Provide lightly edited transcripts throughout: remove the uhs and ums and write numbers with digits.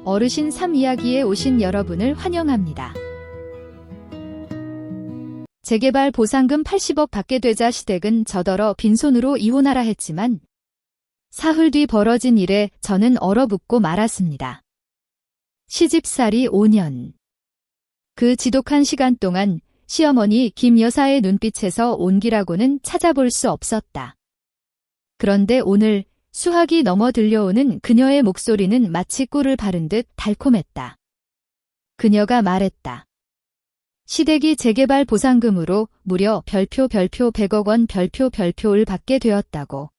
어르신 3 이야기에 오신 여러분을 환영합니다. 재개발 보상금 80억 받게 되자 시댁은 저더러 빈손으로 이혼하라 했지만 사흘 뒤 벌어진 일에 저는 얼어붙고 말았습니다. 시집살이 5년. 그 지독한 시간 동안 시어머니 김 여사의 눈빛에서 온기라고는 찾아볼 수 없었다. 그런데 오늘 수학이 넘어 들려오는 그녀의 목소리는 마치 꿀을 바른 듯 달콤했다. 그녀가 말했다. 시댁이 재개발 보상금으로 무려 별표 100억 원 별표를 받게 되었다고.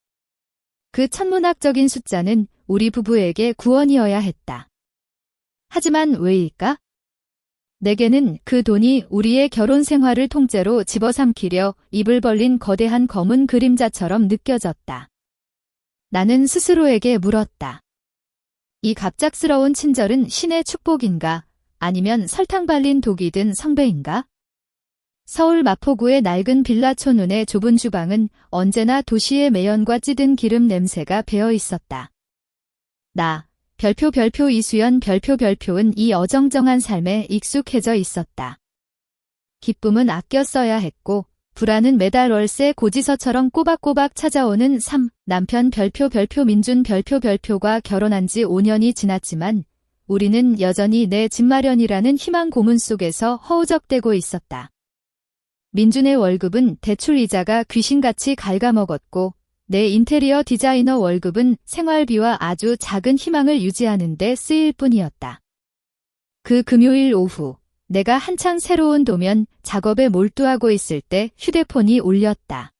그 천문학적인 숫자는 우리 부부에게 구원이어야 했다. 하지만 왜일까? 내게는 그 돈이 우리의 결혼 생활을 통째로 집어삼키려 입을 벌린 거대한 검은 그림자처럼 느껴졌다. 나는 스스로에게 물었다. 이 갑작스러운 친절은 신의 축복인가? 아니면 설탕 발린 독이 든 성배인가? 서울 마포구의 낡은 빌라촌 눈의 좁은 주방은 언제나 도시의 매연과 찌든 기름 냄새가 배어 있었다. 나, 별표 이수연 별표은 이 어정쩡한 삶에 익숙해져 있었다. 기쁨은 아껴 써야 했고, 불안은 매달 월세 고지서처럼 꼬박꼬박 찾아오는 삶. 남편 별표 민준 별표가 결혼한 지 5년이 지났지만 우리는 여전히 내 집 마련이라는 희망 고문 속에서 허우적대고 있었다. 민준의 월급은 대출 이자가 귀신같이 갉아먹었고 내 인테리어 디자이너 월급은 생활비와 아주 작은 희망을 유지하는 데 쓰일 뿐이었다. 그 금요일 오후 내가 한창 새로운 도면 작업에 몰두하고 있을 때 휴대폰이 울렸다.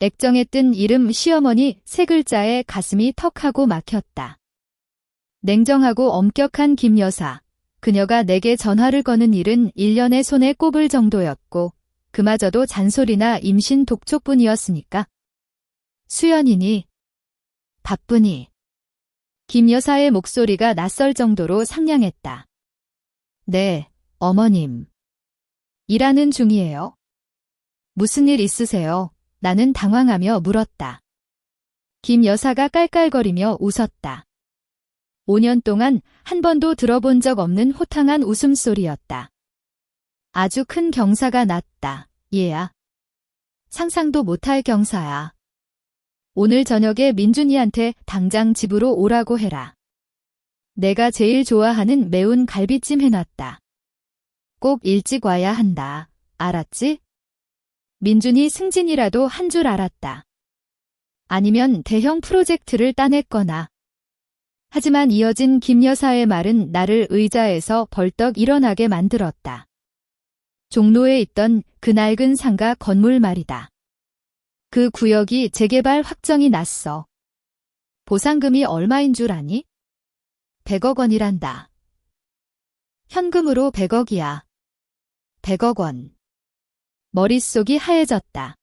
액정에 뜬 이름 시어머니 3글자에 가슴이 턱하고 막혔다. 냉정하고 엄격한 김 여사. 그녀가 내게 전화를 거는 일은 1년에 손에 꼽을 정도였고 그마저도 잔소리나 임신 독촉뿐이었으니까. 수연이니? 바쁘니? 김 여사의 목소리가 낯설 정도로 상냥했다. 네, 어머님. 일하는 중이에요. 무슨 일 있으세요? 나는 당황하며 물었다. 김 여사가 깔깔거리며 웃었다. 5년 동안 한 번도 들어본 적 없는 호탕한 웃음소리였다. 아주 큰 경사가 났다, 얘야. 상상도 못할 경사야. 오늘 저녁에 민준이한테 당장 집으로 오라고 해라. 내가 제일 좋아하는 매운 갈비찜 해놨다. 꼭 일찍 와야 한다. 알았지? 민준이 승진이라도 한 줄 알았다. 아니면 대형 프로젝트를 따냈거나. 하지만 이어진 김 여사의 말은 나를 의자에서 벌떡 일어나게 만들었다. 종로에 있던 그 낡은 상가 건물 말이다. 그 구역이 재개발 확정이 났어. 보상금이 얼마인 줄 아니? 100억 원이란다. 현금으로 100억이야. 100억 원. 머릿속이 하얘졌다.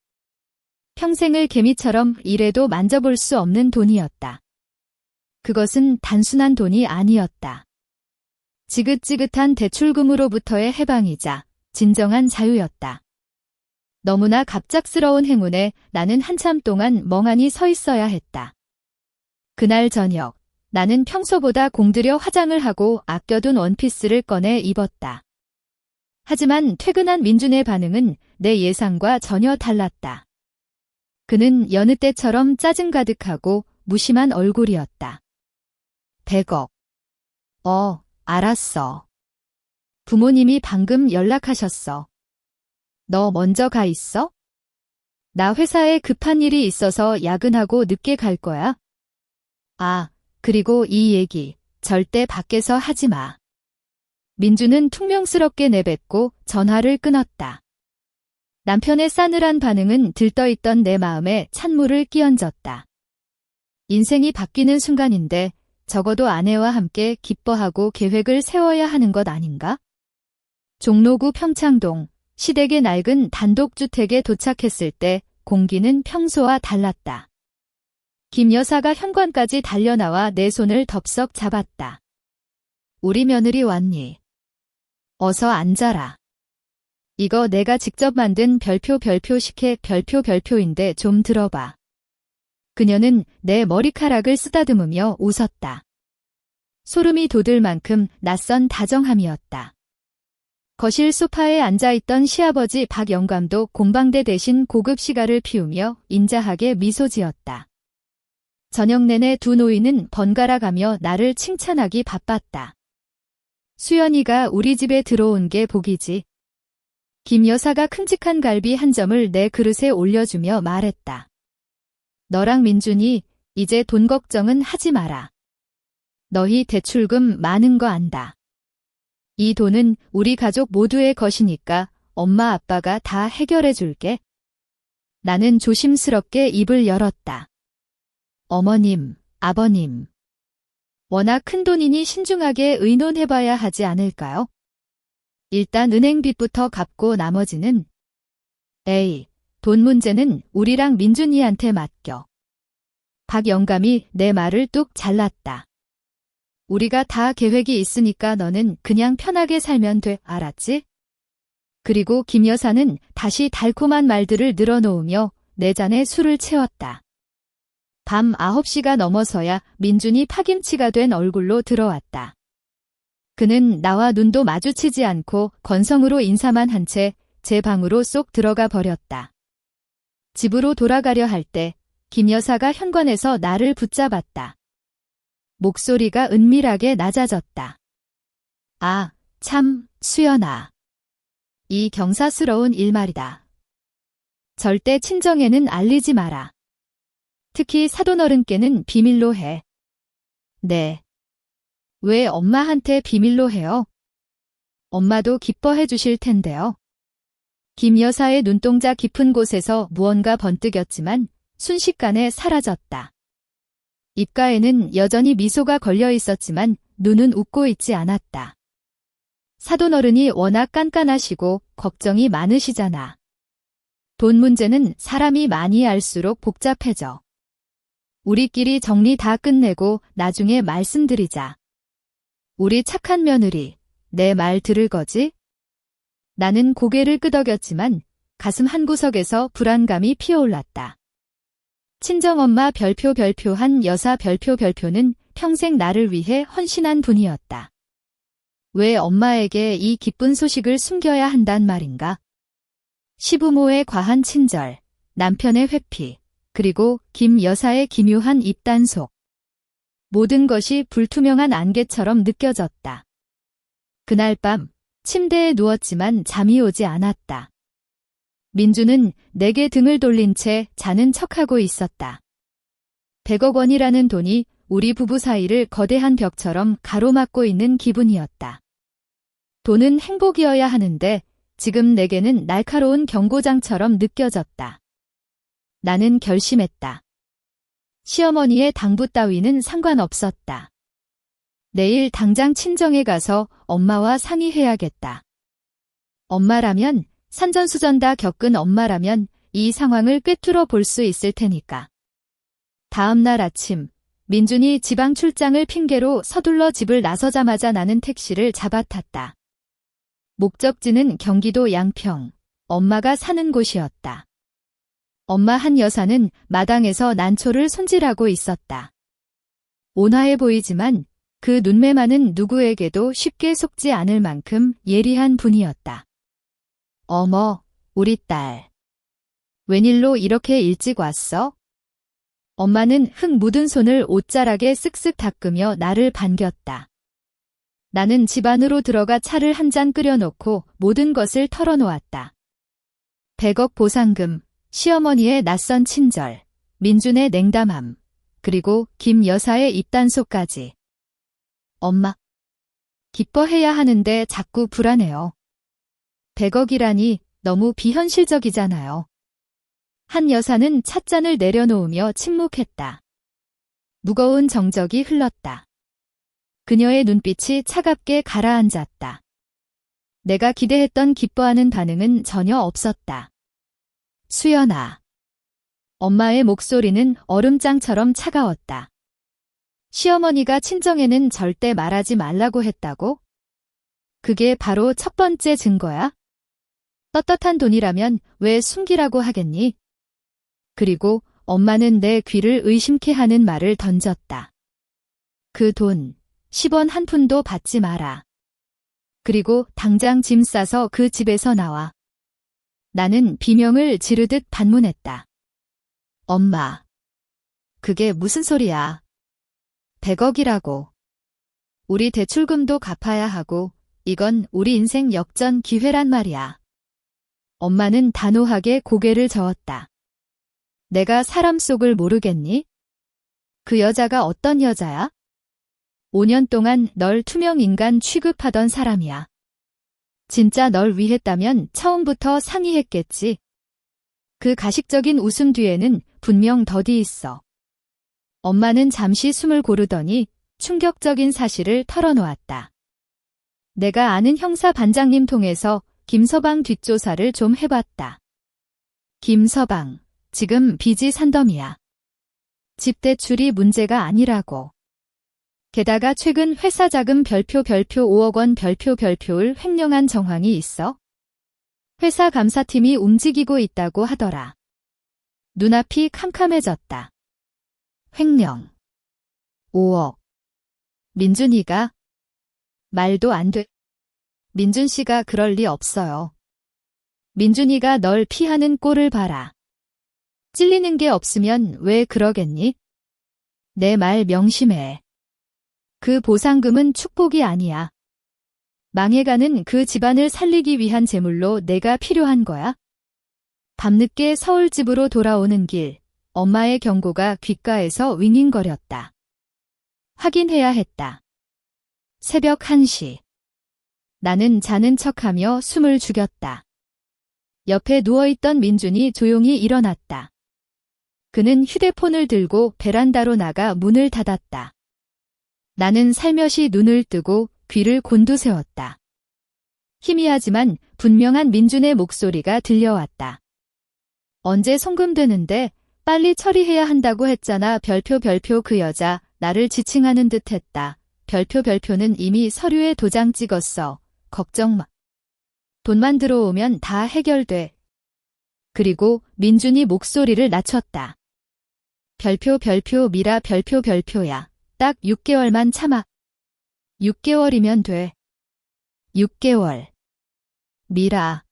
평생을 개미처럼 일해도 만져볼 수 없는 돈이었다. 그것은 단순한 돈이 아니었다. 지긋지긋한 대출금으로부터의 해방이자 진정한 자유였다. 너무나 갑작스러운 행운에 나는 한참 동안 멍하니 서 있어야 했다. 그날 저녁, 나는 평소보다 공들여 화장을 하고 아껴둔 원피스를 꺼내 입었다. 하지만 퇴근한 민준의 반응은 내 예상과 전혀 달랐다. 그는 여느 때처럼 짜증 가득하고 무심한 얼굴이었다. 100억. 알았어. 부모님이 방금 연락하셨어. 너 먼저 가 있어? 나 회사에 급한 일이 있어서 야근하고 늦게 갈 거야. 아, 그리고 이 얘기 절대 밖에서 하지 마. 민주는 퉁명스럽게 내뱉고 전화를 끊었다. 남편의 싸늘한 반응은 들떠있던 내 마음에 찬물을 끼얹었다. 인생이 바뀌는 순간인데 적어도 아내와 함께 기뻐하고 계획을 세워야 하는 것 아닌가? 종로구 평창동 시댁의 낡은 단독주택에 도착했을 때 공기는 평소와 달랐다. 김 여사가 현관까지 달려나와 내 손을 덥석 잡았다. 우리 며느리 왔니? 어서 앉아라. 이거 내가 직접 만든 별표 식혜 별표인데 좀 들어봐. 그녀는 내 머리카락을 쓰다듬으며 웃었다. 소름이 돋을 만큼 낯선 다정함이었다. 거실 소파에 앉아있던 시아버지 박 영감도 공방대 대신 고급 시가를 피우며 인자하게 미소 지었다. 저녁 내내 두 노인은 번갈아 가며 나를 칭찬하기 바빴다. 수연이가 우리 집에 들어온 게 복이지. 김 여사가 큼직한 갈비 한 점을 내 그릇에 올려주며 말했다. 너랑 민준이 이제 돈 걱정은 하지 마라. 너희 대출금 많은 거 안다. 이 돈은 우리 가족 모두의 것이니까 엄마 아빠가 다 해결해 줄게. 나는 조심스럽게 입을 열었다. 어머님, 아버님. 워낙 큰 돈이니 신중하게 의논해봐야 하지 않을까요? 일단 은행빚부터 갚고 나머지는 에이, 돈 문제는 우리랑 민준이한테 맡겨. 박 영감이 내 말을 뚝 잘랐다. 우리가 다 계획이 있으니까 너는 그냥 편하게 살면 돼, 알았지? 그리고 김 여사는 다시 달콤한 말들을 늘어놓으며 내 잔에 술을 채웠다. 밤 9시가 넘어서야 민준이 파김치가 된 얼굴로 들어왔다. 그는 나와 눈도 마주치지 않고 건성으로 인사만 한 채 제 방으로 쏙 들어가 버렸다. 집으로 돌아가려 할 때 김 여사가 현관에서 나를 붙잡았다. 목소리가 은밀하게 낮아졌다. 아, 참, 수연아. 이 경사스러운 일 말이다. 절대 친정에는 알리지 마라. 특히 사돈어른께는 비밀로 해. 네. 왜 엄마한테 비밀로 해요? 엄마도 기뻐해 주실 텐데요. 김 여사의 눈동자 깊은 곳에서 무언가 번뜩였지만 순식간에 사라졌다. 입가에는 여전히 미소가 걸려 있었지만 눈은 웃고 있지 않았다. 사돈어른이 워낙 깐깐하시고 걱정이 많으시잖아. 돈 문제는 사람이 많이 알수록 복잡해져. 우리끼리 정리 다 끝내고 나중에 말씀드리자. 우리 착한 며느리, 내 말 들을 거지? 나는 고개를 끄덕였지만 가슴 한구석에서 불안감이 피어올랐다. 친정엄마 별표한 여사 별표는 평생 나를 위해 헌신한 분이었다. 왜 엄마에게 이 기쁜 소식을 숨겨야 한단 말인가? 시부모의 과한 친절, 남편의 회피, 그리고 김 여사의 기묘한 입단속. 모든 것이 불투명한 안개처럼 느껴졌다. 그날 밤 침대에 누웠지만 잠이 오지 않았다. 민주는 내게 등을 돌린 채 자는 척하고 있었다. 100억 원이라는 돈이 우리 부부 사이를 거대한 벽처럼 가로막고 있는 기분이었다. 돈은 행복이어야 하는데 지금 내게는 날카로운 경고장처럼 느껴졌다. 나는 결심했다. 시어머니의 당부 따위는 상관없었다. 내일 당장 친정에 가서 엄마와 상의해야겠다. 엄마라면, 산전수전 다 겪은 엄마라면 이 상황을 꿰뚫어 볼 수 있을 테니까. 다음 날 아침, 민준이 지방 출장을 핑계로 서둘러 집을 나서자마자 나는 택시를 잡아탔다. 목적지는 경기도 양평, 엄마가 사는 곳이었다. 엄마 한 여사는 마당에서 난초를 손질하고 있었다. 온화해 보이지만 그 눈매만은 누구에게도 쉽게 속지 않을 만큼 예리한 분이었다. 어머, 우리 딸. 웬일로 이렇게 일찍 왔어? 엄마는 흙 묻은 손을 옷자락에 쓱쓱 닦으며 나를 반겼다. 나는 집 안으로 들어가 차를 한 잔 끓여놓고 모든 것을 털어놓았다. 100억 보상금, 시어머니의 낯선 친절, 민준의 냉담함, 그리고 김 여사의 입단속까지. 엄마, 기뻐해야 하는데 자꾸 불안해요. 100억이라니 너무 비현실적이잖아요. 한 여사는 찻잔을 내려놓으며 침묵했다. 무거운 정적이 흘렀다. 그녀의 눈빛이 차갑게 가라앉았다. 내가 기대했던 기뻐하는 반응은 전혀 없었다. 수연아. 엄마의 목소리는 얼음장처럼 차가웠다. 시어머니가 친정에는 절대 말하지 말라고 했다고? 그게 바로 첫 번째 증거야? 떳떳한 돈이라면 왜 숨기라고 하겠니? 그리고 엄마는 내 귀를 의심케 하는 말을 던졌다. 그 돈, 10원 한 푼도 받지 마라. 그리고 당장 짐 싸서 그 집에서 나와. 나는 비명을 지르듯 반문했다. 엄마. 그게 무슨 소리야. 100억이라고. 우리 대출금도 갚아야 하고 이건 우리 인생 역전 기회란 말이야. 엄마는 단호하게 고개를 저었다. 내가 사람 속을 모르겠니? 그 여자가 어떤 여자야? 5년 동안 널 투명 인간 취급하던 사람이야. 진짜 널 위했다면 처음부터 상의했겠지. 그 가식적인 웃음 뒤에는 분명 덧이 있어. 엄마는 잠시 숨을 고르더니 충격적인 사실을 털어놓았다. 내가 아는 형사 반장님 통해서 김서방 뒷조사를 좀 해봤다. 김서방, 지금 빚이 산더미야. 집 대출이 문제가 아니라고. 게다가 최근 회사 자금 별표 5억 원 별표를 횡령한 정황이 있어. 회사 감사팀이 움직이고 있다고 하더라. 눈앞이 캄캄해졌다. 횡령. 5억. 민준이가? 말도 안 돼. 민준 씨가 그럴 리 없어요. 민준이가 널 피하는 꼴을 봐라. 찔리는 게 없으면 왜 그러겠니? 내 말 명심해. 그 보상금은 축복이 아니야. 망해가는 그 집안을 살리기 위한 재물로 내가 필요한 거야? 밤늦게 서울집으로 돌아오는 길, 엄마의 경고가 귓가에서 윙윙거렸다. 확인해야 했다. 새벽 1시. 나는 자는 척하며 숨을 죽였다. 옆에 누워있던 민준이 조용히 일어났다. 그는 휴대폰을 들고 베란다로 나가 문을 닫았다. 나는 살며시 눈을 뜨고 귀를 곤두세웠다. 희미하지만 분명한 민준의 목소리가 들려왔다. 언제 송금되는데 빨리 처리해야 한다고 했잖아. 별표 그 여자 나를 지칭하는 듯 했다. 별표는 이미 서류에 도장 찍었어. 걱정 마. 돈만 들어오면 다 해결돼. 그리고 민준이 목소리를 낮췄다. 별표 미라 별표야. 딱 6개월만 참아. 6개월이면 돼. 6개월. 미라.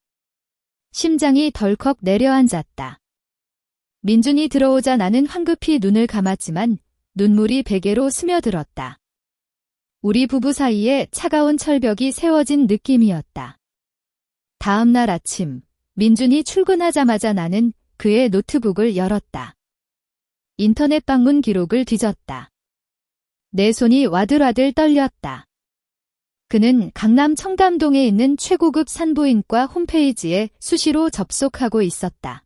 심장이 덜컥 내려앉았다. 민준이 들어오자 나는 황급히 눈을 감았지만 눈물이 베개로 스며들었다. 우리 부부 사이에 차가운 철벽이 세워진 느낌이었다. 다음 날 아침, 민준이 출근하자마자 나는 그의 노트북을 열었다. 인터넷 방문 기록을 뒤졌다. 내 손이 와들와들 떨렸다. 그는 강남 청담동에 있는 최고급 산부인과 홈페이지에 수시로 접속하고 있었다.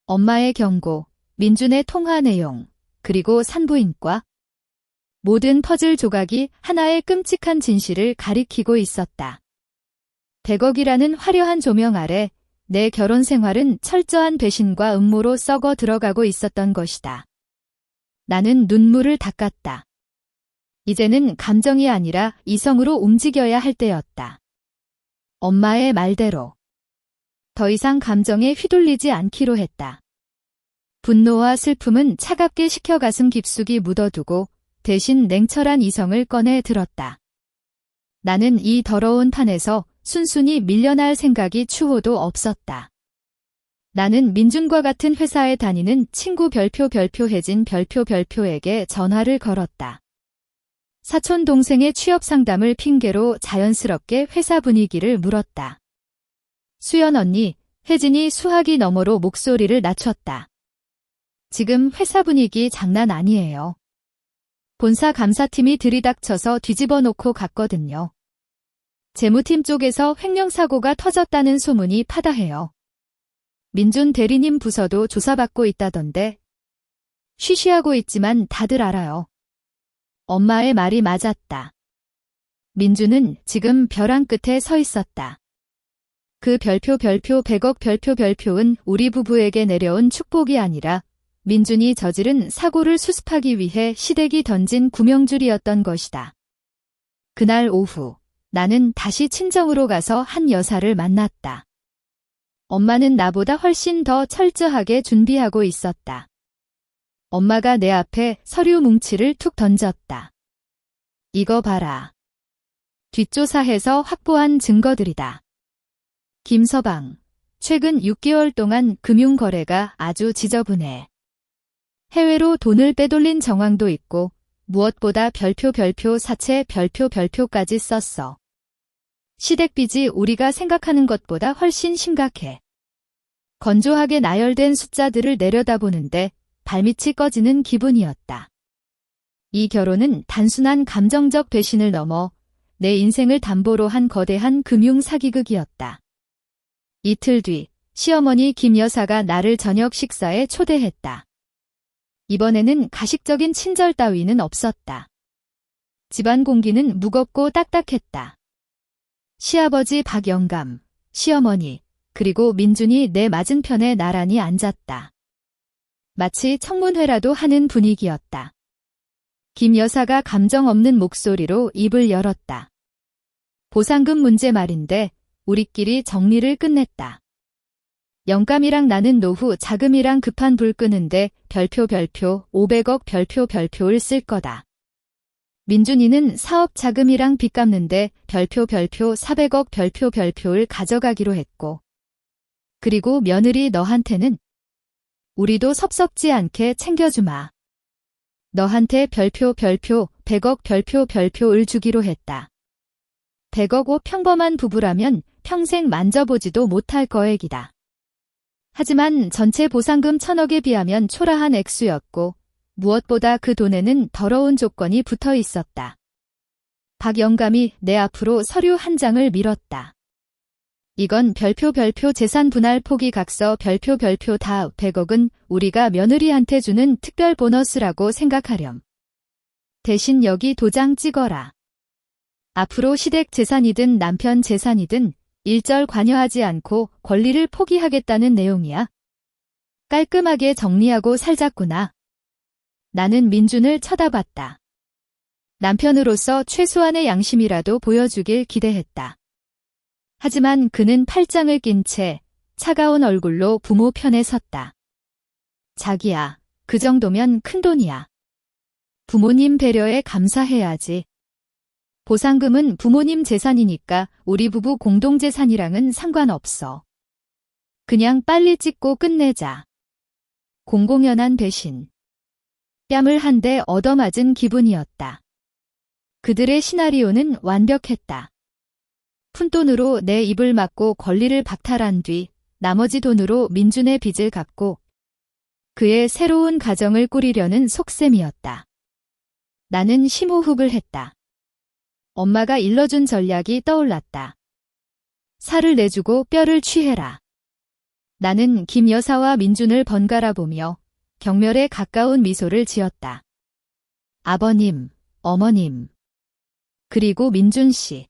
엄마의 경고, 민준의 통화 내용, 그리고 산부인과. 모든 퍼즐 조각이 하나의 끔찍한 진실을 가리키고 있었다. 100억이라는 화려한 조명 아래 내 결혼 생활은 철저한 배신과 음모로 썩어 들어가고 있었던 것이다. 나는 눈물을 닦았다. 이제는 감정이 아니라 이성으로 움직여야 할 때였다. 엄마의 말대로. 더 이상 감정에 휘둘리지 않기로 했다. 분노와 슬픔은 차갑게 식혀 가슴 깊숙이 묻어두고 대신 냉철한 이성을 꺼내 들었다. 나는 이 더러운 판에서 순순히 밀려날 생각이 추호도 없었다. 나는 민준과 같은 회사에 다니는 친구 별표 혜진 별표에게 전화를 걸었다. 사촌 동생의 취업 상담을 핑계로 자연스럽게 회사 분위기를 물었다. 수연 언니, 혜진이 수화기 너머로 목소리를 낮췄다. 지금 회사 분위기 장난 아니에요. 본사 감사팀이 들이닥쳐서 뒤집어 놓고 갔거든요. 재무팀 쪽에서 횡령 사고가 터졌다는 소문이 파다해요. 민준 대리님 부서도 조사받고 있다던데. 쉬쉬하고 있지만 다들 알아요. 엄마의 말이 맞았다. 민준은 지금 벼랑 끝에 서 있었다. 그 별표 100억 별표은 우리 부부에게 내려온 축복이 아니라 민준이 저지른 사고를 수습하기 위해 시댁이 던진 구명줄이었던 것이다. 그날 오후 나는 다시 친정으로 가서 한 여사를 만났다. 엄마는 나보다 훨씬 더 철저하게 준비하고 있었다. 엄마가 내 앞에 서류 뭉치를 툭 던졌다. 이거 봐라. 뒷조사해서 확보한 증거들이다. 김서방, 최근 6개월 동안 금융거래가 아주 지저분해. 해외로 돈을 빼돌린 정황도 있고 무엇보다 별표 사채 별표까지 썼어. 시댁 빚이 우리가 생각하는 것보다 훨씬 심각해. 건조하게 나열된 숫자들을 내려다보는데 발밑이 꺼지는 기분이었다. 이 결혼은 단순한 감정적 배신을 넘어 내 인생을 담보로 한 거대한 금융 사기극이었다. 이틀 뒤 시어머니 김 여사가 나를 저녁 식사에 초대했다. 이번에는 가식적인 친절 따위는 없었다. 집안 공기는 무겁고 딱딱했다. 시아버지 박영감, 시어머니, 그리고 민준이 내 맞은편에 나란히 앉았다. 마치 청문회라도 하는 분위기였다. 김 여사가 감정 없는 목소리로 입을 열었다. 보상금 문제 말인데 우리끼리 정리를 끝냈다. 영감이랑 나는 노후 자금이랑 급한 불 끄는데 별표 500억 별표를 쓸 거다. 민준이는 사업 자금이랑 빚 갚는데 별표 400억 별표를 가져가기로 했고. 그리고 며느리 너한테는 우리도 섭섭지 않게 챙겨주마. 너한테 별표 100억 별표를 주기로 했다. 100억 평범한 부부라면 평생 만져보지도 못할 거액이다. 하지만 전체 보상금 1000억에 비하면 초라한 액수였고 무엇보다 그 돈에는 더러운 조건이 붙어 있었다. 박 영감이 내 앞으로 서류 한 장을 밀었다. 이건 별표 재산 분할 포기 각서 별표 다 100억은 우리가 며느리한테 주는 특별 보너스라고 생각하렴. 대신 여기 도장 찍어라. 앞으로 시댁 재산이든 남편 재산이든 일절 관여하지 않고 권리를 포기하겠다는 내용이야. 깔끔하게 정리하고 살자꾸나. 나는 민준을 쳐다봤다. 남편으로서 최소한의 양심이라도 보여주길 기대했다. 하지만 그는 팔짱을 낀 채 차가운 얼굴로 부모 편에 섰다. 자기야, 그 정도면 큰돈이야. 부모님 배려에 감사해야지. 보상금은 부모님 재산이니까 우리 부부 공동재산이랑은 상관없어. 그냥 빨리 찍고 끝내자. 공공연한 배신. 뺨을 한 대 얻어맞은 기분이었다. 그들의 시나리오는 완벽했다. 푼돈으로 내 입을 막고 권리를 박탈한 뒤 나머지 돈으로 민준의 빚을 갚고 그의 새로운 가정을 꾸리려는 속셈이었다. 나는 심호흡을 했다. 엄마가 일러준 전략이 떠올랐다. 살을 내주고 뼈를 취해라. 나는 김 여사와 민준을 번갈아 보며 경멸에 가까운 미소를 지었다. 아버님, 어머님, 그리고 민준 씨.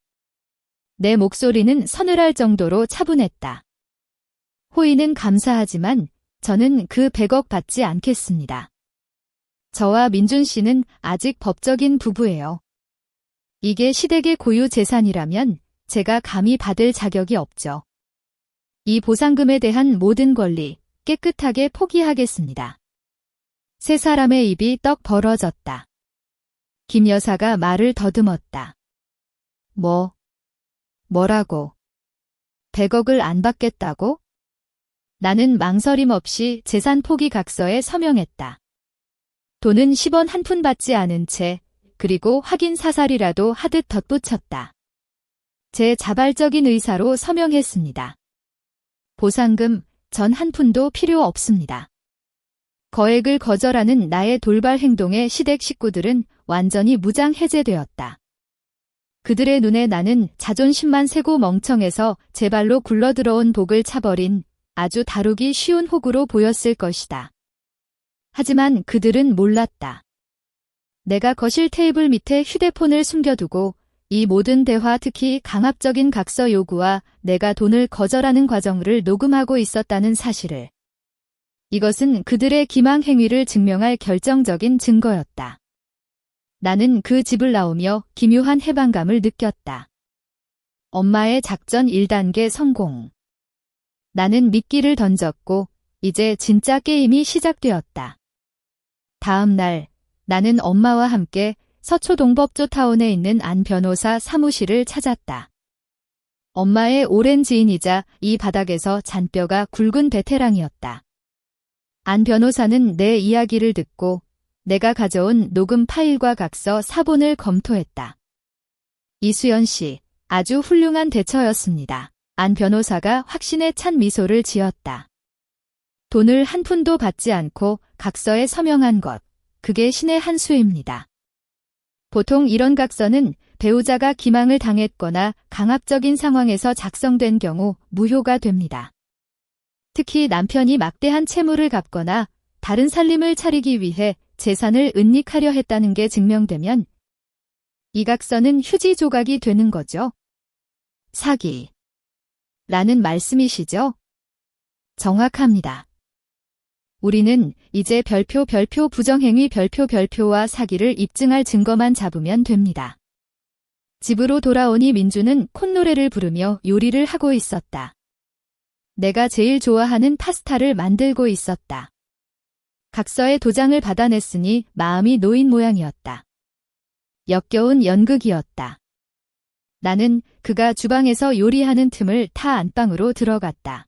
내 목소리는 서늘할 정도로 차분했다. 호의는 감사하지만 저는 그 100억 받지 않겠습니다. 저와 민준 씨는 아직 법적인 부부예요. 이게 시댁의 고유 재산이라면 제가 감히 받을 자격이 없죠. 이 보상금에 대한 모든 권리 깨끗하게 포기하겠습니다. 세 사람의 입이 떡 벌어졌다. 김 여사가 말을 더듬었다. 뭐라고? 100억을 안 받겠다고? 나는 망설임 없이 재산 포기 각서에 서명했다. 돈은 10원 한 푼 받지 않은 채 그리고 확인 사살이라도 하듯 덧붙였다. 제 자발적인 의사로 서명했습니다. 보상금 전 한 푼도 필요 없습니다. 거액을 거절하는 나의 돌발 행동에 시댁 식구들은 완전히 무장해제되었다. 그들의 눈에 나는 자존심만 세고 멍청해서 제 발로 굴러들어온 복을 차버린 아주 다루기 쉬운 호구로 보였을 것이다. 하지만 그들은 몰랐다. 내가 거실 테이블 밑에 휴대폰을 숨겨두고 이 모든 대화, 특히 강압적인 각서 요구와 내가 돈을 거절하는 과정을 녹음하고 있었다는 사실을. 이것은 그들의 기망 행위를 증명할 결정적인 증거였다. 나는 그 집을 나오며 기묘한 해방감을 느꼈다. 엄마의 작전 1단계 성공. 나는 미끼를 던졌고 이제 진짜 게임이 시작되었다. 다음 날 나는 엄마와 함께 서초동법조타운에 있는 안 변호사 사무실을 찾았다. 엄마의 오랜 지인이자 이 바닥에서 잔뼈가 굵은 베테랑이었다. 안 변호사는 내 이야기를 듣고 내가 가져온 녹음 파일과 각서 사본을 검토했다. 이수연 씨, 아주 훌륭한 대처였습니다. 안 변호사가 확신에 찬 미소를 지었다. 돈을 한 푼도 받지 않고 각서에 서명한 것, 그게 신의 한 수입니다. 보통 이런 각서는 배우자가 기망을 당했거나 강압적인 상황에서 작성된 경우 무효가 됩니다. 특히 남편이 막대한 채무를 갚거나 다른 살림을 차리기 위해 재산을 은닉하려 했다는 게 증명되면 이 각서는 휴지 조각이 되는 거죠. 사기. 라는 말씀이시죠? 정확합니다. 우리는 이제 별표 부정행위 별표와 사기를 입증할 증거만 잡으면 됩니다. 집으로 돌아오니 민주는 콧노래를 부르며 요리를 하고 있었다. 내가 제일 좋아하는 파스타를 만들고 있었다. 각서에 도장을 받아냈으니 마음이 놓인 모양이었다. 역겨운 연극이었다. 나는 그가 주방에서 요리하는 틈을 타 안방으로 들어갔다.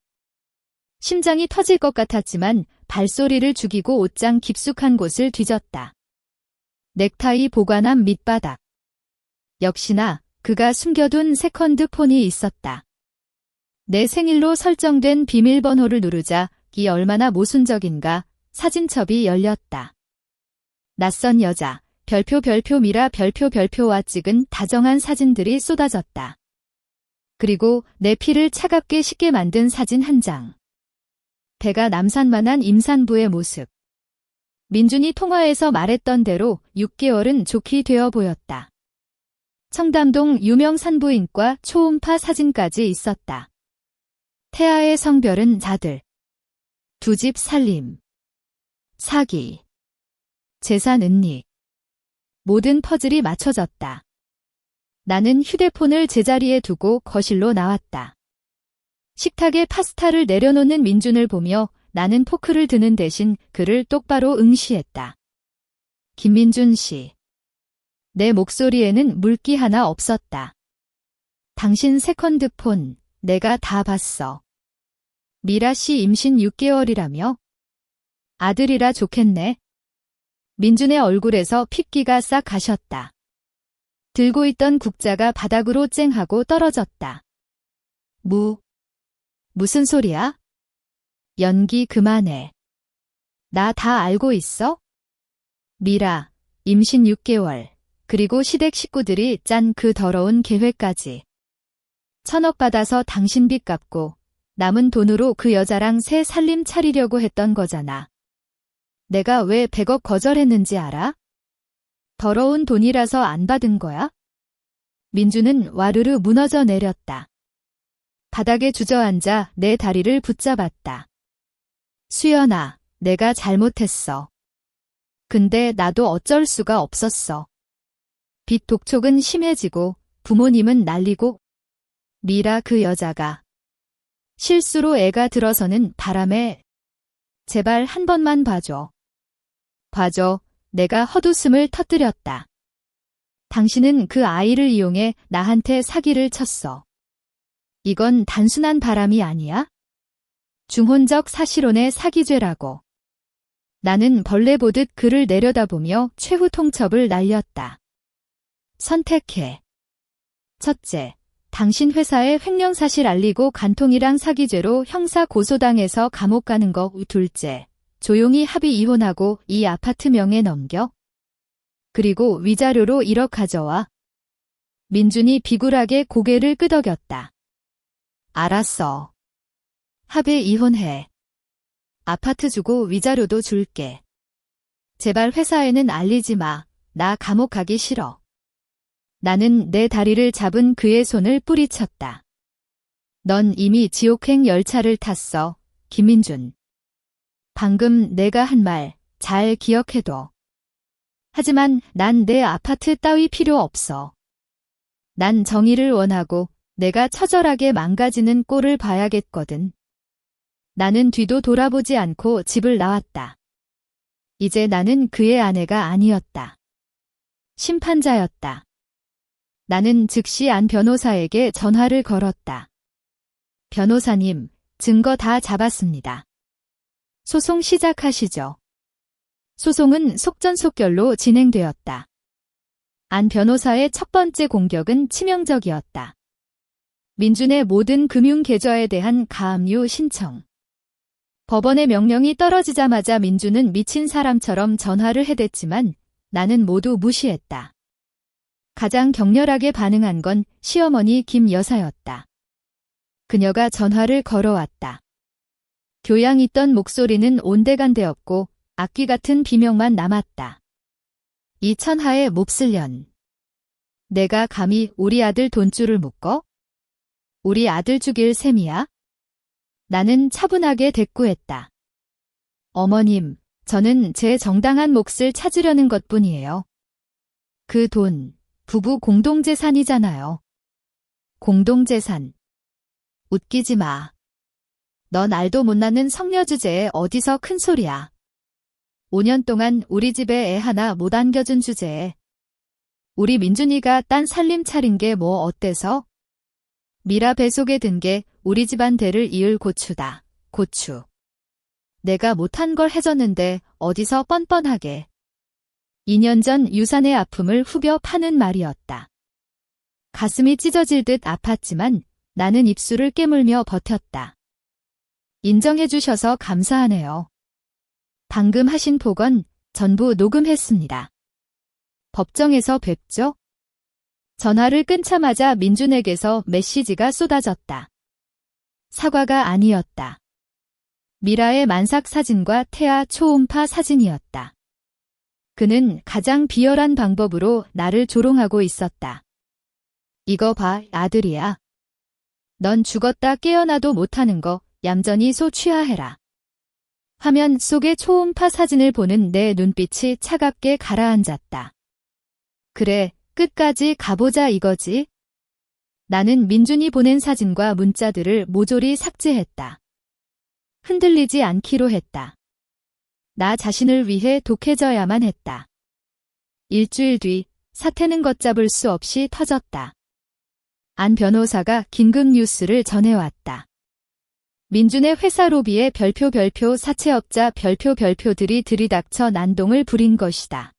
심장이 터질 것 같았지만 발소리를 죽이고 옷장 깊숙한 곳을 뒤졌다. 넥타이 보관함 밑바닥. 역시나 그가 숨겨둔 세컨드 폰이 있었다. 내 생일로 설정된 비밀번호를 누르자 이 얼마나 모순적인가 사진첩이 열렸다. 낯선 여자, 별표 미라 별표와 찍은 다정한 사진들이 쏟아졌다. 그리고 내 피를 차갑게 식게 만든 사진 한 장. 배가 남산만한 임산부의 모습. 민준이 통화에서 말했던 대로 6개월은 좋게 되어 보였다. 청담동 유명 산부인과 초음파 사진까지 있었다. 태아의 성별은 자들. 두 집 살림. 사기. 재산 은닉. 모든 퍼즐이 맞춰졌다. 나는 휴대폰을 제자리에 두고 거실로 나왔다. 식탁에 파스타를 내려놓는 민준을 보며 나는 포크를 드는 대신 그를 똑바로 응시했다. 김민준 씨. 내 목소리에는 물기 하나 없었다. 당신 세컨드폰, 내가 다 봤어. 미라 씨 임신 6개월이라며? 아들이라 좋겠네. 민준의 얼굴에서 핏기가 싹 가셨다. 들고 있던 국자가 바닥으로 쨍하고 떨어졌다. 무슨 소리야? 연기 그만해. 나 다 알고 있어? 미라, 임신 6개월, 그리고 시댁 식구들이 짠 그 더러운 계획까지. 1,000억 받아서 당신 빚 갚고 남은 돈으로 그 여자랑 새 살림 차리려고 했던 거잖아. 내가 왜 100억 거절했는지 알아? 더러운 돈이라서 안 받은 거야? 민주는 와르르 무너져 내렸다. 바닥에 주저앉아 내 다리를 붙잡았다. 수연아, 내가 잘못했어. 근데 나도 어쩔 수가 없었어. 빚 독촉은 심해지고 부모님은 날리고 미라 그 여자가 실수로 애가 들어서는 바람에 제발 한 번만 봐줘. 봐줘. 내가 헛웃음을 터뜨렸다. 당신은 그 아이를 이용해 나한테 사기를 쳤어. 이건 단순한 바람이 아니야? 중혼적 사실혼의 사기죄라고. 나는 벌레 보듯 그를 내려다보며 최후 통첩을 날렸다. 선택해. 첫째, 당신 회사에 횡령사실 알리고 간통이랑 사기죄로 형사 고소당해서 감옥 가는 거. 둘째, 조용히 합의 이혼하고 이 아파트 명에 넘겨. 그리고 위자료로 1억 가져와. 민준이 비굴하게 고개를 끄덕였다. 알았어. 합의 이혼해. 아파트 주고 위자료도 줄게. 제발 회사에는 알리지 마. 나 감옥 가기 싫어. 나는 내 다리를 잡은 그의 손을 뿌리쳤다. 넌 이미 지옥행 열차를 탔어, 김민준. 방금 내가 한 말 잘 기억해둬. 하지만 난 내 아파트 따위 필요 없어. 난 정의를 원하고 내가 처절하게 망가지는 꼴을 봐야겠거든. 나는 뒤도 돌아보지 않고 집을 나왔다. 이제 나는 그의 아내가 아니었다. 심판자였다. 나는 즉시 안 변호사에게 전화를 걸었다. 변호사님, 증거 다 잡았습니다. 소송 시작하시죠. 소송은 속전속결로 진행되었다. 안 변호사의 첫 번째 공격은 치명적이었다. 민준의 모든 금융 계좌에 대한 가압류 신청. 법원의 명령이 떨어지자마자 민준은 미친 사람처럼 전화를 해댔지만 나는 모두 무시했다. 가장 격렬하게 반응한 건 시어머니 김 여사였다. 그녀가 전화를 걸어왔다. 교양 있던 목소리는 온데간데없고 악귀 같은 비명만 남았다. 이 천하의 몹쓸 년. 내가 감히 우리 아들 돈줄을 묶어? 우리 아들 죽일 셈이야? 나는 차분하게 대꾸했다. 어머님, 저는 제 정당한 몫을 찾으려는 것뿐이에요. 그 돈, 부부 공동재산이잖아요. 공동재산. 웃기지 마. 넌 알도 못나는 성녀 주제에 어디서 큰 소리야. 5년 동안 우리 집에 애 하나 못 안겨준 주제에. 우리 민준이가 딴 살림 차린 게 뭐 어때서? 미라 뱃속에 든 게 우리 집안 대를 이을 고추다. 고추. 내가 못한 걸 해줬는데 어디서 뻔뻔하게. 2년 전 유산의 아픔을 후벼 파는 말이었다. 가슴이 찢어질 듯 아팠지만 나는 입술을 깨물며 버텼다. 인정해 주셔서 감사하네요. 방금 하신 폭언 전부 녹음했습니다. 법정에서 뵙죠? 전화를 끊자마자 민준에게서 메시지가 쏟아졌다. 사과가 아니었다. 미라의 만삭 사진과 태아 초음파 사진이었다. 그는 가장 비열한 방법으로 나를 조롱하고 있었다. 이거 봐, 아들이야. 넌 죽었다 깨어나도 못하는 거 얌전히 소취하해라. 화면 속의 초음파 사진을 보는 내 눈빛이 차갑게 가라앉았다. 그래, 끝까지 가보자 이거지. 나는 민준이 보낸 사진과 문자들을 모조리 삭제했다. 흔들리지 않기로 했다. 나 자신을 위해 독해져야만 했다. 일주일 뒤 사태는 걷잡을 수 없이 터졌다. 안 변호사가 긴급 뉴스를 전해왔다. 민준의 회사 로비에 별표 사채업자 별표들이 들이닥쳐 난동을 부린 것이다.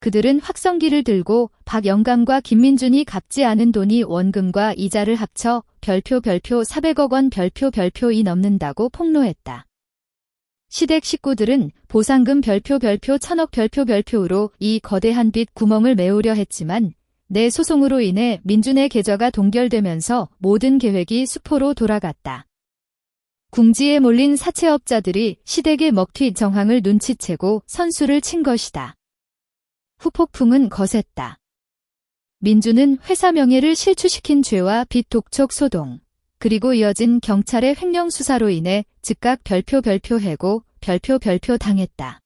그들은 확성기를 들고 박영감과 김민준이 갚지 않은 돈이 원금과 이자를 합쳐 별표 400억 원 별표이 넘는다고 폭로했다. 시댁 식구들은 보상금 별표 1000억 별표로 이 거대한 빚 구멍을 메우려 했지만 내 소송으로 인해 민준의 계좌가 동결되면서 모든 계획이 수포로 돌아갔다. 궁지에 몰린 사채업자들이 시댁의 먹튀 정황을 눈치채고 선수를 친 것이다. 후폭풍은 거셌다. 민준은 회사 명예를 실추시킨 죄와 빚 독촉 소동, 그리고 이어진 경찰의 횡령 수사로 인해 즉각 별표 해고 별표 당했다.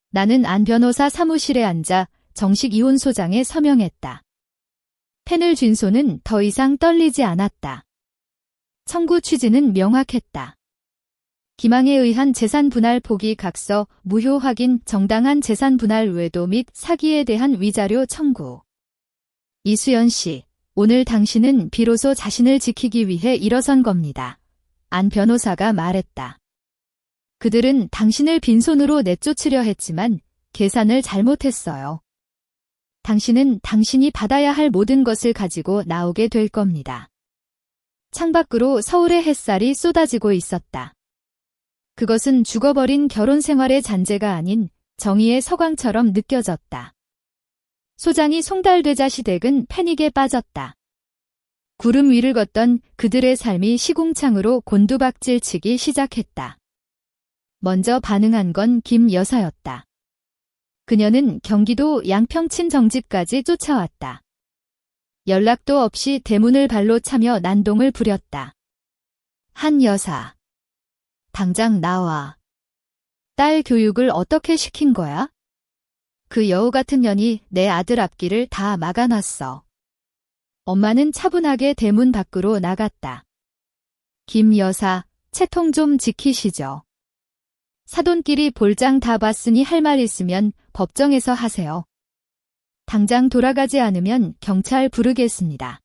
나는 안 변호사 사무실에 앉아 정식 이혼 소장에 서명했다. 펜을 쥔 손은 더 이상 떨리지 않았다. 청구 취지는 명확했다. 기망에 의한 재산 분할 포기 각서, 무효 확인, 정당한 재산 분할 외도 및 사기에 대한 위자료 청구. 이수연 씨, 오늘 당신은 비로소 자신을 지키기 위해 일어선 겁니다. 안 변호사가 말했다. 그들은 당신을 빈손으로 내쫓으려 했지만 계산을 잘못했어요. 당신은 당신이 받아야 할 모든 것을 가지고 나오게 될 겁니다. 창밖으로 서울의 햇살이 쏟아지고 있었다. 그것은 죽어버린 결혼 생활의 잔재가 아닌 정의의 서광처럼 느껴졌다. 소장이 송달되자 시댁은 패닉에 빠졌다. 구름 위를 걷던 그들의 삶이 시궁창으로 곤두박질치기 시작했다. 먼저 반응한 건 김 여사였다. 그녀는 경기도 양평 친정집까지 쫓아왔다. 연락도 없이 대문을 발로 차며 난동을 부렸다. 한 여사. 당장 나와. 딸 교육을 어떻게 시킨 거야? 그 여우 같은 년이 내 아들 앞길을 다 막아놨어. 엄마는 차분하게 대문 밖으로 나갔다. 김 여사, 채통 좀 지키시죠. 사돈끼리 볼장 다 봤으니 할 말 있으면 법정에서 하세요. 당장 돌아가지 않으면 경찰 부르겠습니다.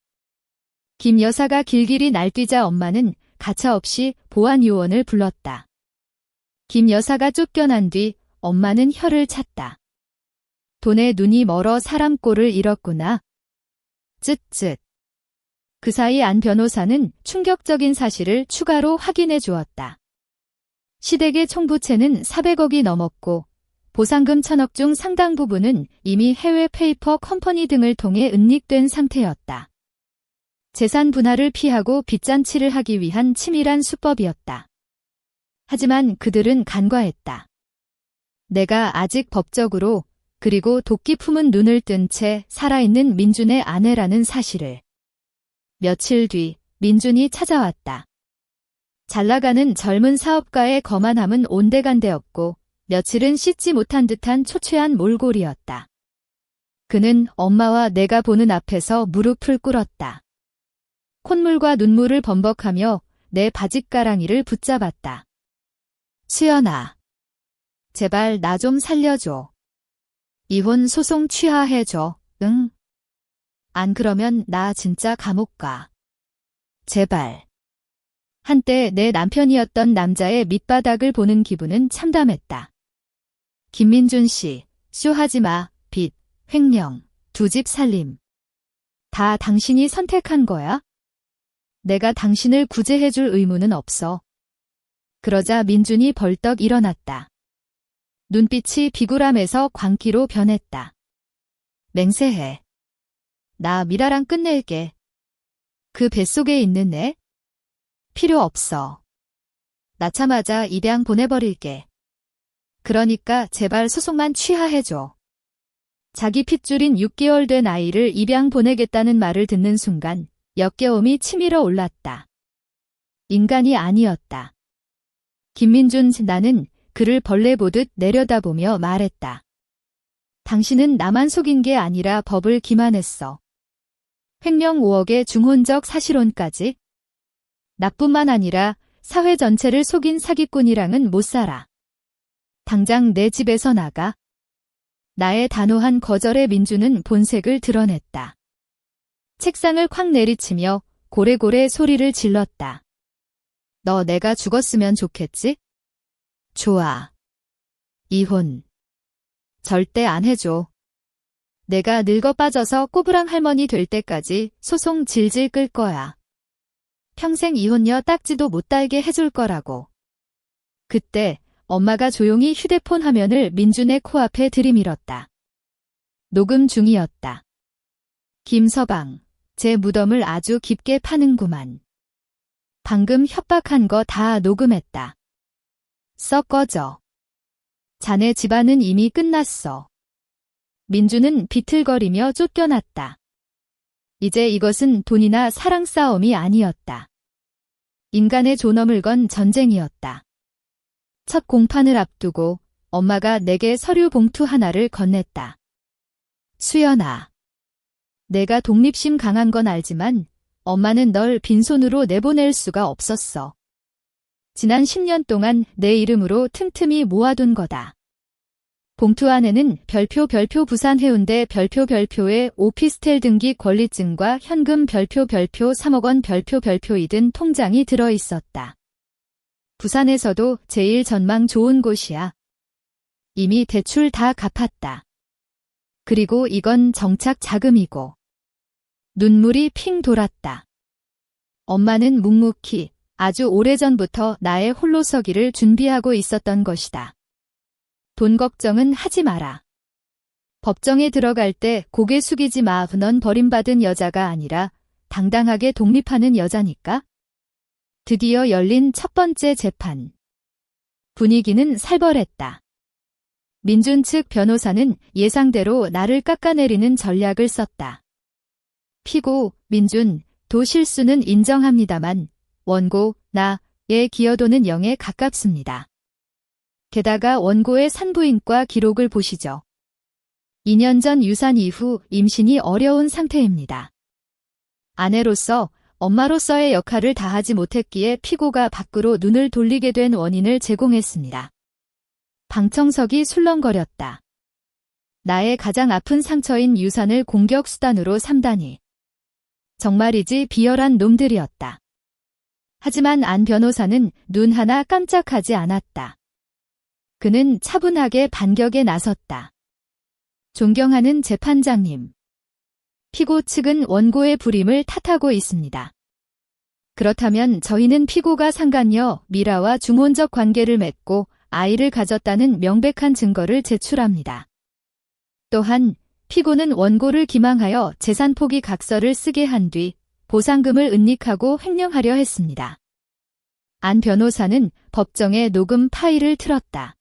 김 여사가 길길이 날뛰자 엄마는 가차없이 보안 요원을 불렀다. 김 여사가 쫓겨난 뒤 엄마는 혀를 찼다. 돈에 눈이 멀어 사람 꼴을 잃었구나. 쯧쯧. 그 사이 안 변호사는 충격적인 사실을 추가로 확인해 주었다. 시댁의 총부채는 400억이 넘었고 보상금 1000억 중 상당 부분은 이미 해외 페이퍼 컴퍼니 등을 통해 은닉된 상태였다. 재산 분할을 피하고 빚잔치를 하기 위한 치밀한 수법이었다. 하지만 그들은 간과했다. 내가 아직 법적으로 그리고 도끼 품은 눈을 뜬 채 살아있는 민준의 아내라는 사실을. 며칠 뒤 민준이 찾아왔다. 잘나가는 젊은 사업가의 거만함은 온데간데 없고 며칠은 씻지 못한 듯한 초췌한 몰골이었다. 그는 엄마와 내가 보는 앞에서 무릎을 꿇었다. 콧물과 눈물을 범벅하며 내 바짓가랑이를 붙잡았다. 수연아, 제발 나 좀 살려줘. 이혼 소송 취하해줘, 응? 안 그러면 나 진짜 감옥 가. 제발. 한때 내 남편이었던 남자의 밑바닥을 보는 기분은 참담했다. 김민준 씨, 쇼하지 마, 빚, 횡령, 2집 살림. 다 당신이 선택한 거야? 내가 당신을 구제해줄 의무는 없어. 그러자 민준이 벌떡 일어났다. 눈빛이 비굴함에서 광기로 변했다. 맹세해. 나 미라랑 끝낼게. 그 뱃속에 있는 애? 필요 없어. 낳자마자 입양 보내버릴게. 그러니까 제발 소송만 취하해줘. 자기 핏줄인 6개월 된 아이를 입양 보내겠다는 말을 듣는 순간 역겨움이 치밀어 올랐다. 인간이 아니었다. 김민준, 나는 그를 벌레 보듯 내려다보며 말했다. 당신은 나만 속인 게 아니라 법을 기만했어. 횡령 5억의 중혼적 사실혼까지. 나뿐만 아니라 사회 전체를 속인 사기꾼이랑은 못 살아. 당장 내 집에서 나가. 나의 단호한 거절에 민준은 본색을 드러냈다. 책상을 콱 내리치며 고래고래 소리를 질렀다. 너 내가 죽었으면 좋겠지? 좋아. 이혼. 절대 안 해줘. 내가 늙어 빠져서 꼬부랑 할머니 될 때까지 소송 질질 끌 거야. 평생 이혼녀 딱지도 못 달게 해줄 거라고. 그때 엄마가 조용히 휴대폰 화면을 민준의 코앞에 들이밀었다. 녹음 중이었다. 김서방, 제 무덤을 아주 깊게 파는구만. 방금 협박한 거 다 녹음했다. 썩 꺼져. 자네 집안은 이미 끝났어. 민준은 비틀거리며 쫓겨났다. 이제 이것은 돈이나 사랑 싸움이 아니었다. 인간의 존엄을 건 전쟁이었다. 첫 공판을 앞두고 엄마가 내게 서류 봉투 하나를 건넸다. 수연아. 내가 독립심 강한 건 알지만 엄마는 널 빈손으로 내보낼 수가 없었어. 지난 10년 동안 내 이름으로 틈틈이 모아둔 거다. 봉투 안에는 별표 부산 해운대 별표의 오피스텔 등기 권리증과 현금 별표 3억 원 별표 2등 통장이 들어있었다. 부산에서도 제일 전망 좋은 곳이야. 이미 대출 다 갚았다. 그리고 이건 정착 자금이고. 눈물이 핑 돌았다. 엄마는 묵묵히 아주 오래전부터 나의 홀로서기를 준비하고 있었던 것이다. 돈 걱정은 하지 마라. 법정에 들어갈 때 고개 숙이지 마. 넌 버림받은 여자가 아니라 당당하게 독립하는 여자니까. 드디어 열린 첫 번째 재판. 분위기는 살벌했다. 민준 측 변호사는 예상대로 나를 깎아내리는 전략을 썼다. 피고, 민준, 도 실수는 인정합니다만 원고, 나의 기여도는 0에 가깝습니다. 게다가 원고의 산부인과 기록을 보시죠. 2년 전 유산 이후 임신이 어려운 상태입니다. 아내로서, 엄마로서의 역할을 다하지 못했기에 피고가 밖으로 눈을 돌리게 된 원인을 제공했습니다. 방청석이 술렁거렸다. 나의 가장 아픈 상처인 유산을 공격 수단으로 삼다니. 정말이지 비열한 놈들이었다. 하지만 안 변호사는 눈 하나 깜짝하지 않았다. 그는 차분하게 반격에 나섰다. 존경하는 재판장님. 피고 측은 원고의 불임을 탓하고 있습니다. 그렇다면 저희는 피고가 상간녀 미라와 중혼적 관계를 맺고 아이를 가졌다는 명백한 증거를 제출합니다. 또한 피고는 원고를 기망하여 재산 포기 각서를 쓰게 한 뒤 보상금을 은닉하고 횡령하려 했습니다. 안 변호사는 법정에 녹음 파일을 틀었다.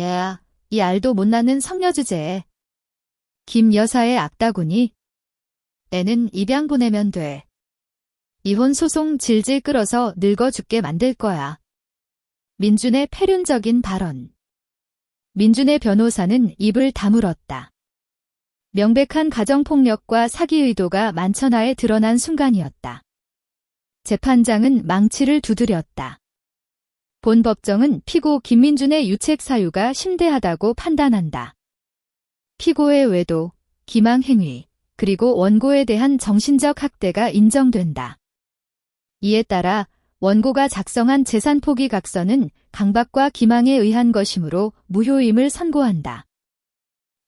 야, 이 알도 못나는 성녀 주제에. 김 여사의 악다구니. 애는 입양 보내면 돼. 이혼 소송 질질 끌어서 늙어 죽게 만들 거야. 민준의 패륜적인 발언. 민준의 변호사는 입을 다물었다. 명백한 가정폭력과 사기 의도가 만천하에 드러난 순간이었다. 재판장은 망치를 두드렸다. 본 법정은 피고 김민준의 유책 사유가 심대하다고 판단한다. 피고의 외도, 기망 행위, 그리고 원고에 대한 정신적 학대가 인정된다. 이에 따라 원고가 작성한 재산 포기 각서는 강박과 기망에 의한 것이므로 무효임을 선고한다.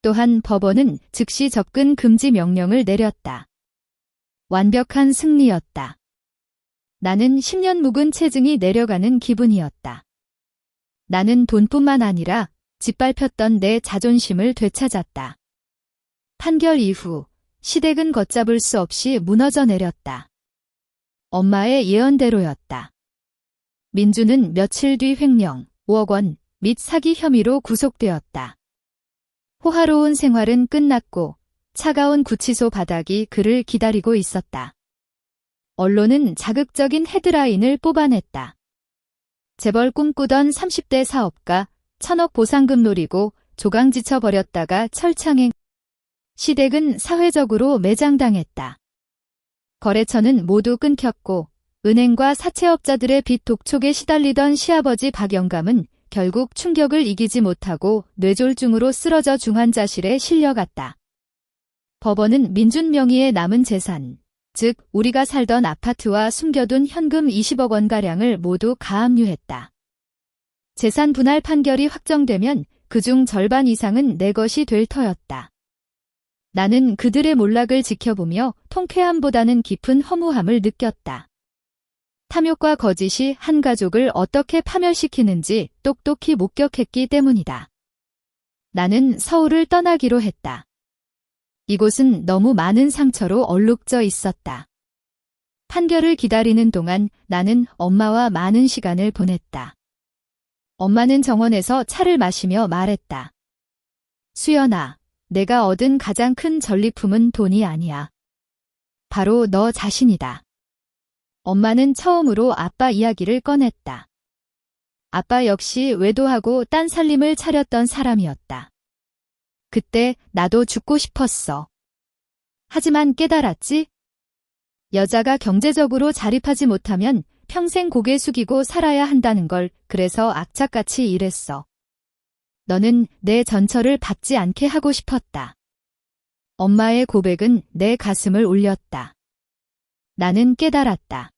또한 법원은 즉시 접근 금지 명령을 내렸다. 완벽한 승리였다. 나는 10년 묵은 체증이 내려가는 기분이었다. 나는 돈뿐만 아니라 짓밟혔던 내 자존심을 되찾았다. 판결 이후 시댁은 걷잡을 수 없이 무너져 내렸다. 엄마의 예언대로였다. 민주는 며칠 뒤 횡령, 5억 원 및 사기 혐의로 구속되었다. 호화로운 생활은 끝났고 차가운 구치소 바닥이 그를 기다리고 있었다. 언론은 자극적인 헤드라인을 뽑아냈다. 재벌 꿈꾸던 30대 사업가 1,000억 보상금 노리고 조강지쳐 버렸다가 철창행. 시댁은 사회적으로 매장당했다. 거래처는 모두 끊겼고 은행과 사채업자들의 빚 독촉에 시달리던 시아버지 박영감은 결국 충격을 이기지 못하고 뇌졸중으로 쓰러져 중환자실에 실려갔다. 법원은 민준 명의의 남은 재산, 즉 우리가 살던 아파트와 숨겨둔 현금 20억 원가량을 모두 가압류했다. 재산 분할 판결이 확정되면 그중 절반 이상은 내 것이 될 터였다. 나는 그들의 몰락을 지켜보며 통쾌함보다는 깊은 허무함을 느꼈다. 탐욕과 거짓이 한 가족을 어떻게 파멸시키는지 똑똑히 목격했기 때문이다. 나는 서울을 떠나기로 했다. 이곳은 너무 많은 상처로 얼룩져 있었다. 판결을 기다리는 동안 나는 엄마와 많은 시간을 보냈다. 엄마는 정원에서 차를 마시며 말했다. 수연아, 내가 얻은 가장 큰 전리품은 돈이 아니야. 바로 너 자신이다. 엄마는 처음으로 아빠 이야기를 꺼냈다. 아빠 역시 외도하고 딴 살림을 차렸던 사람이었다. 그때 나도 죽고 싶었어. 하지만 깨달았지? 여자가 경제적으로 자립하지 못하면 평생 고개 숙이고 살아야 한다는 걸 그래서 악착같이 일했어. 너는 내 전처를 받지 않게 하고 싶었다. 엄마의 고백은 내 가슴을 울렸다. 나는 깨달았다.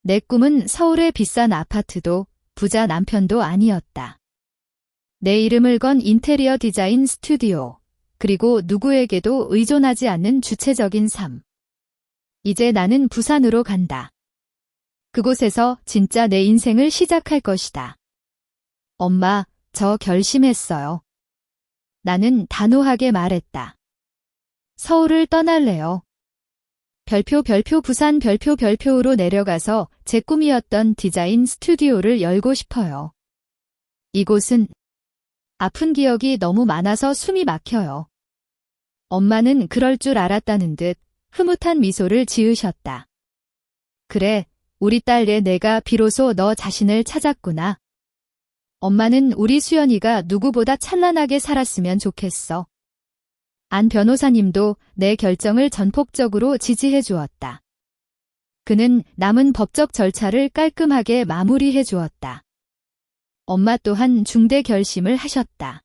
내 꿈은 서울의 비싼 아파트도 부자 남편도 아니었다. 내 이름을 건 인테리어 디자인 스튜디오, 그리고 누구에게도 의존하지 않는 주체적인 삶. 이제 나는 부산으로 간다. 그곳에서 진짜 내 인생을 시작할 것이다. 엄마, 저 결심했어요. 나는 단호하게 말했다. 서울을 떠날래요. 별표 부산 별표로 내려가서 제 꿈이었던 디자인 스튜디오를 열고 싶어요. 이곳은 아픈 기억이 너무 많아서 숨이 막혀요. 엄마는 그럴 줄 알았다는 듯 흐뭇한 미소를 지으셨다. 그래, 우리 딸의 내가 비로소 너 자신을 찾았구나. 엄마는 우리 수연이가 누구보다 찬란하게 살았으면 좋겠어. 안 변호사님도 내 결정을 전폭적으로 지지해 주었다. 그는 남은 법적 절차를 깔끔하게 마무리해 주었다. 엄마 또한 중대 결심을 하셨다.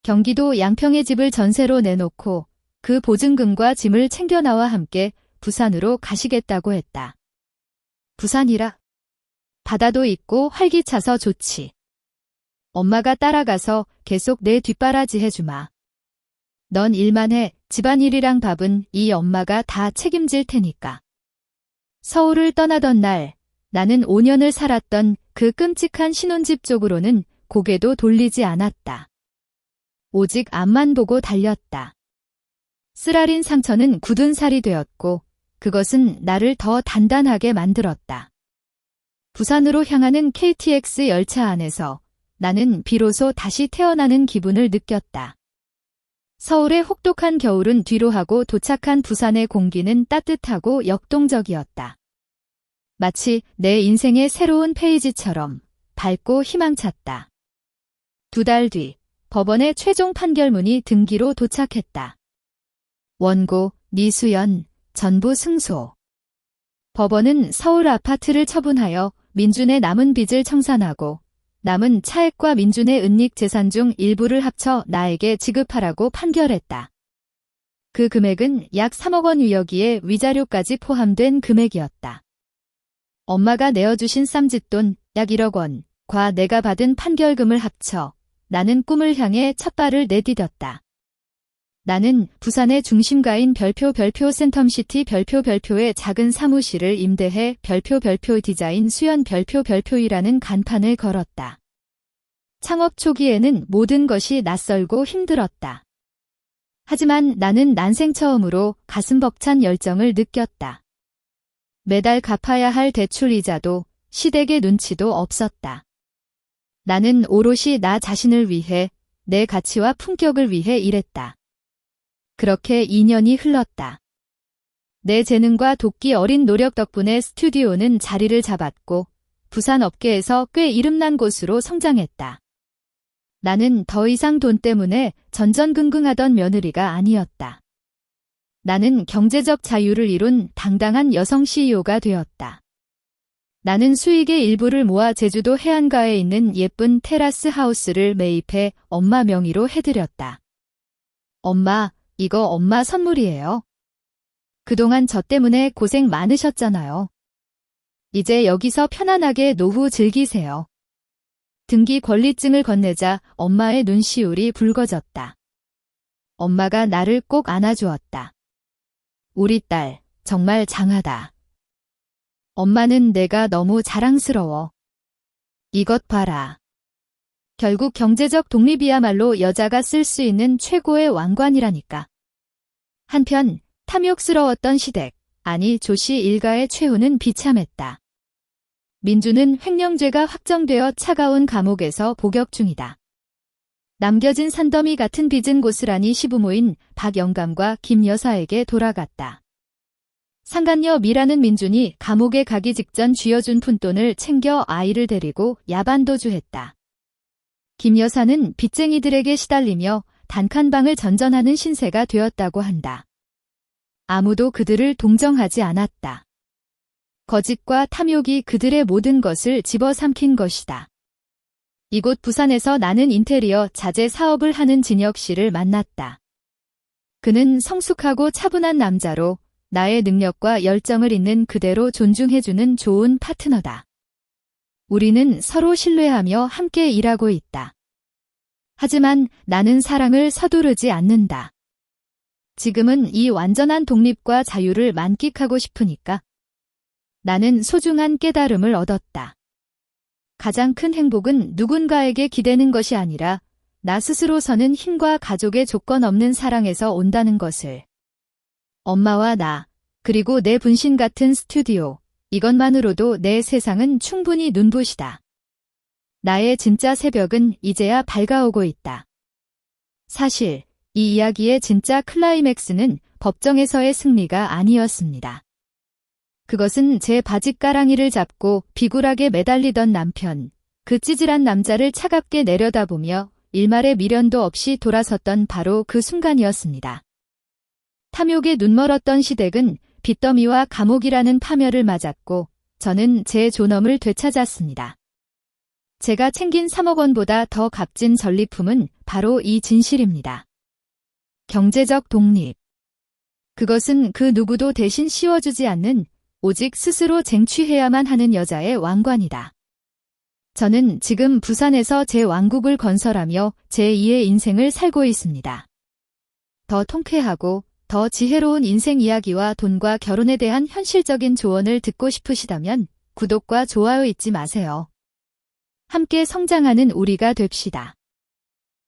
경기도 양평에 집을 전세로 내놓고 그 보증금과 짐을 챙겨 나와 함께 부산으로 가시겠다고 했다. 부산이라? 바다도 있고 활기차서 좋지. 엄마가 따라가서 계속 내 뒷바라지 해주마. 넌 일만 해. 집안일이랑 밥은 이 엄마가 다 책임질 테니까. 서울을 떠나던 날 나는 5년을 살았던 그 끔찍한 신혼집 쪽으로는 고개도 돌리지 않았다. 오직 앞만 보고 달렸다. 쓰라린 상처는 굳은 살이 되었고 그것은 나를 더 단단하게 만들었다. 부산으로 향하는 KTX 열차 안에서 나는 비로소 다시 태어나는 기분을 느꼈다. 서울의 혹독한 겨울은 뒤로 하고 도착한 부산의 공기는 따뜻하고 역동적이었다. 마치 내 인생의 새로운 페이지처럼 밝고 희망찼다. 2달 뒤 법원의 최종 판결문이 등기로 도착했다. 원고, 니수연, 전부 승소. 법원은 서울 아파트를 처분하여 민준의 남은 빚을 청산하고 남은 차액과 민준의 은닉 재산 중 일부를 합쳐 나에게 지급하라고 판결했다. 그 금액은 약 3억 원 위여기에 위자료까지 포함된 금액이었다. 엄마가 내어주신 쌈짓돈 약 1억 원과 내가 받은 판결금을 합쳐 나는 꿈을 향해 첫 발을 내디뎠다. 나는 부산의 중심가인 별표 센텀시티 별표의 작은 사무실을 임대해 별표 디자인 수연 별표이라는 간판을 걸었다. 창업 초기에는 모든 것이 낯설고 힘들었다. 하지만 나는 난생 처음으로 가슴 벅찬 열정을 느꼈다. 매달 갚아야 할 대출 이자도 시댁의 눈치도 없었다. 나는 오롯이 나 자신을 위해, 내 가치와 품격을 위해 일했다. 그렇게 2년이 흘렀다. 내 재능과 도끼 어린 노력 덕분에 스튜디오는 자리를 잡았고 부산 업계에서 꽤 이름난 곳으로 성장했다. 나는 더 이상 돈 때문에 전전긍긍하던 며느리가 아니었다. 나는 경제적 자유를 이룬 당당한 여성 CEO가 되었다. 나는 수익의 일부를 모아 제주도 해안가에 있는 예쁜 테라스 하우스를 매입해 엄마 명의로 해드렸다. 엄마, 이거 엄마 선물이에요. 그동안 저 때문에 고생 많으셨잖아요. 이제 여기서 편안하게 노후 즐기세요. 등기 권리증을 건네자 엄마의 눈시울이 붉어졌다. 엄마가 나를 꼭 안아주었다. 우리 딸, 정말 장하다. 엄마는 내가 너무 자랑스러워. 이것 봐라. 결국 경제적 독립이야말로 여자가 쓸 수 있는 최고의 왕관이라니까. 한편 탐욕스러웠던 시댁, 아니 조씨 일가의 최후는 비참했다. 민주는 횡령죄가 확정되어 차가운 감옥에서 복역 중이다. 남겨진 산더미 같은 빚은 고스란히 시부모인 박영감과 김 여사에게 돌아갔다. 상간녀 미라는 민준이 감옥에 가기 직전 쥐어준 푼돈을 챙겨 아이를 데리고 야반도주했다. 김 여사는 빚쟁이들에게 시달리며 단칸방을 전전하는 신세가 되었다고 한다. 아무도 그들을 동정하지 않았다. 거짓과 탐욕이 그들의 모든 것을 집어삼킨 것이다. 이곳 부산에서 나는 인테리어 자재 사업을 하는 진혁 씨를 만났다. 그는 성숙하고 차분한 남자로 나의 능력과 열정을 있는 그대로 존중해주는 좋은 파트너다. 우리는 서로 신뢰하며 함께 일하고 있다. 하지만 나는 사랑을 서두르지 않는다. 지금은 이 완전한 독립과 자유를 만끽하고 싶으니까. 나는 소중한 깨달음을 얻었다. 가장 큰 행복은 누군가에게 기대는 것이 아니라 나 스스로서는 힘과 가족의 조건 없는 사랑에서 온다는 것을. 엄마와 나, 그리고 내 분신 같은 스튜디오, 이것만으로도 내 세상은 충분히 눈부시다. 나의 진짜 새벽은 이제야 밝아오고 있다. 사실 이 이야기의 진짜 클라이맥스는 법정에서의 승리가 아니었습니다. 그것은 제 바짓가랑이를 잡고 비굴하게 매달리던 남편, 그 찌질한 남자를 차갑게 내려다보며 일말의 미련도 없이 돌아섰던 바로 그 순간이었습니다. 탐욕에 눈멀었던 시댁은 빚더미와 감옥이라는 파멸을 맞았고 저는 제 존엄을 되찾았습니다. 제가 챙긴 3억 원보다 더 값진 전리품은 바로 이 진실입니다. 경제적 독립. 그것은 그 누구도 대신 씌워주지 않는 오직 스스로 쟁취해야만 하는 여자의 왕관이다. 저는 지금 부산에서 제 왕국을 건설하며 제2의 인생을 살고 있습니다. 더 통쾌하고 더 지혜로운 인생 이야기와 돈과 결혼에 대한 현실적인 조언을 듣고 싶으시다면 구독과 좋아요 잊지 마세요. 함께 성장하는 우리가 됩시다.